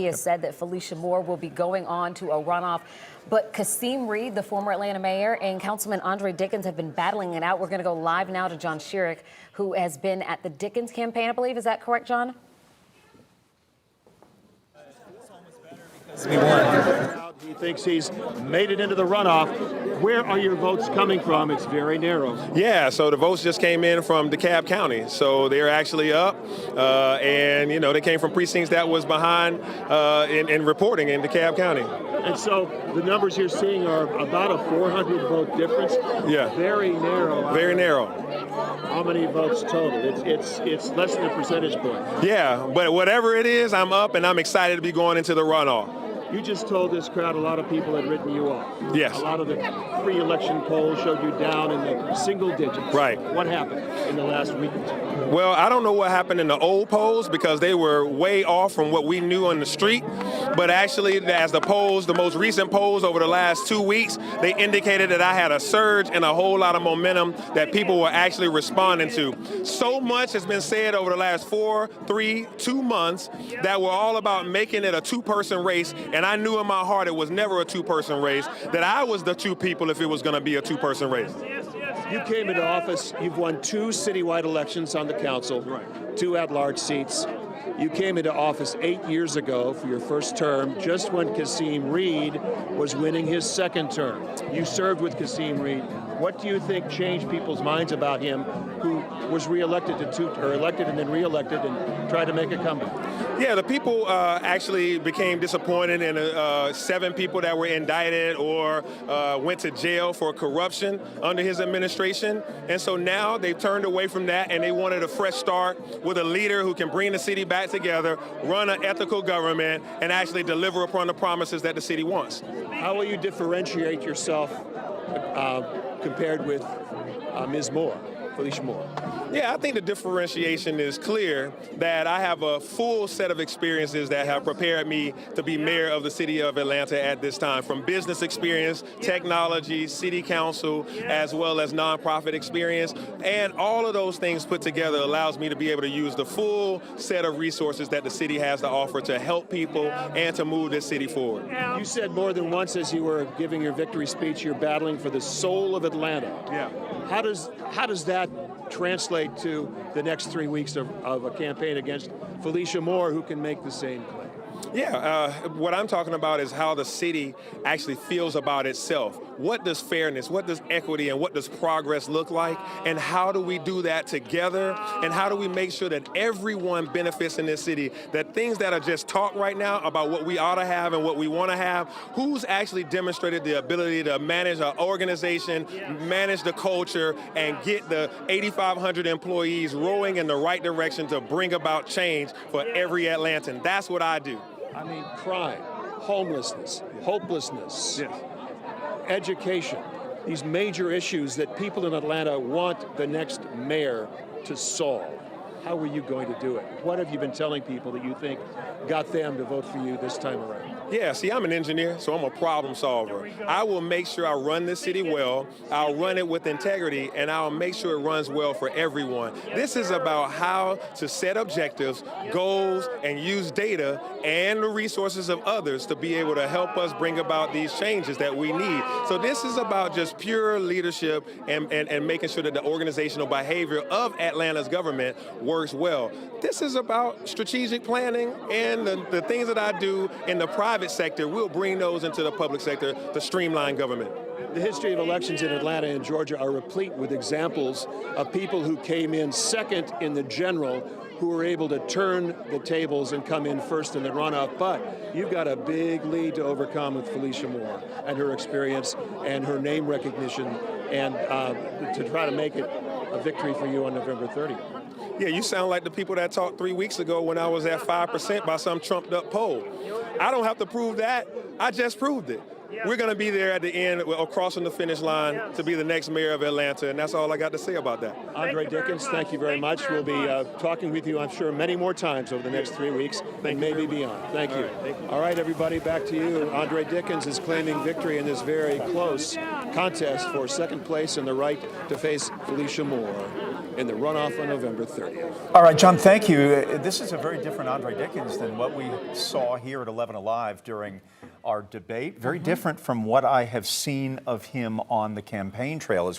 He has said that Felicia Moore will be going on to a runoff. But Kasim Reed, the former Atlanta mayor, and Councilman Andre Dickens have been battling it out. We're going to go live now to John Schierick, who has been at the Dickens campaign, I believe. Is that correct, John? He won. He thinks he's made it into the runoff. Where are your votes coming from? It's very narrow. Yeah, so the votes just came in from DeKalb County. So they're actually up. And, you know, they came from precincts that was behind in reporting in DeKalb County. And so the numbers you're seeing are about a 400 vote difference. Yeah. Very narrow. Very narrow. How many votes total? It's less than a percentage point. Yeah, but whatever it is, I'm up and I'm excited to be going into the runoff. You just told this crowd a lot of people had written you off. Yes. A lot of the pre-election polls showed you down in the single digits. Right. What happened in the last week or two? Well, I don't know what happened in the old polls because they were way off from what we knew on the street. But actually, as the polls, the most recent polls over the last 2 weeks, they indicated that I had a surge and a whole lot of momentum that people were actually responding to. So much has been said over the last 2 months that we're all about making it a two-person race. And I knew in my heart it was never a two-person race, that I was the two people if it was going to be a two-person race. You came into office, you've won 2 citywide elections on the council, 2 at-large seats. You came into office 8 years ago for your first term, just when Kasim Reed was winning his second term. You served with Kasim Reed. What do you think changed people's minds about him, who was elected and then re-elected and tried to make a comeback? Yeah, the people actually became disappointed in 7 people that were indicted or went to jail for corruption under his administration. And so now they've turned away from that and they wanted a fresh start with a leader who can bring the city back together, run an ethical government, and actually deliver upon the promises that the city wants. How will you differentiate yourself compared with Ms. Moore, Felicia Moore? Yeah, I think the differentiation is clear that I have a full set of experiences that have prepared me to be mayor of the city of Atlanta at this time, from business experience, technology, city council, as well as nonprofit experience. And all of those things put together allows me to be able to use the full set of resources that the city has to offer to help people and to move this city forward. You said more than once as you were giving your victory speech, you're battling for the soul of Atlanta. Yeah. How does that translate to the next 3 weeks of a campaign against Felicia Moore, who can make the same claim? Yeah, what I'm talking about is how the city actually feels about itself. What does fairness, what does equity, and what does progress look like? And how do we do that together? And how do we make sure that everyone benefits in this city? That things that are just talk right now about what we ought to have and what we want to have, who's actually demonstrated the ability to manage our organization, manage the culture, and get the 8,500 employees rowing in the right direction to bring about change for every Atlantan? That's what I do. I mean, crime, homelessness, hopelessness, education, these major issues that people in Atlanta want the next mayor to solve. How are you going to do it? What have you been telling people that you think got them to vote for you this time around? Yeah, see, I'm an engineer, so I'm a problem solver. I will make sure I run this city well, I'll run it with integrity, and I'll make sure it runs well for everyone. This is about how to set objectives, goals, and use data and the resources of others to be able to help us bring about these changes that we need. So this is about just pure leadership and making sure that the organizational behavior of Atlanta's government works well. This is about strategic planning, and the things that I do in the private sector, we'll bring those into the public sector to streamline government. The history of elections in Atlanta and Georgia are replete with examples of people who came in second in the general who were able to turn the tables and come in first in the runoff. But you've got a big lead to overcome with Felicia Moore and her experience and her name recognition, and to try to make it a victory for you on November 30th. Yeah, you sound like the people that talked 3 weeks ago when I was at 5% by some trumped up poll. I don't have to prove that. I just proved it. We're going to be there at the end, crossing the finish line to be the next mayor of Atlanta, and that's all I got to say about that. Andre Dickens, thank you very much. We'll be talking with you, I'm sure, many more times over the next 3 weeks, and maybe beyond. Thank you. All right, everybody, back to you. Andre Dickens is claiming victory in this very close contest for second place and the right to face Felicia Moore. in the runoff on November 30th. All right, John, thank you. This is a very different Andre Dickens than what we saw here at 11 Alive during our debate. Very different from what I have seen of him on the campaign trail as we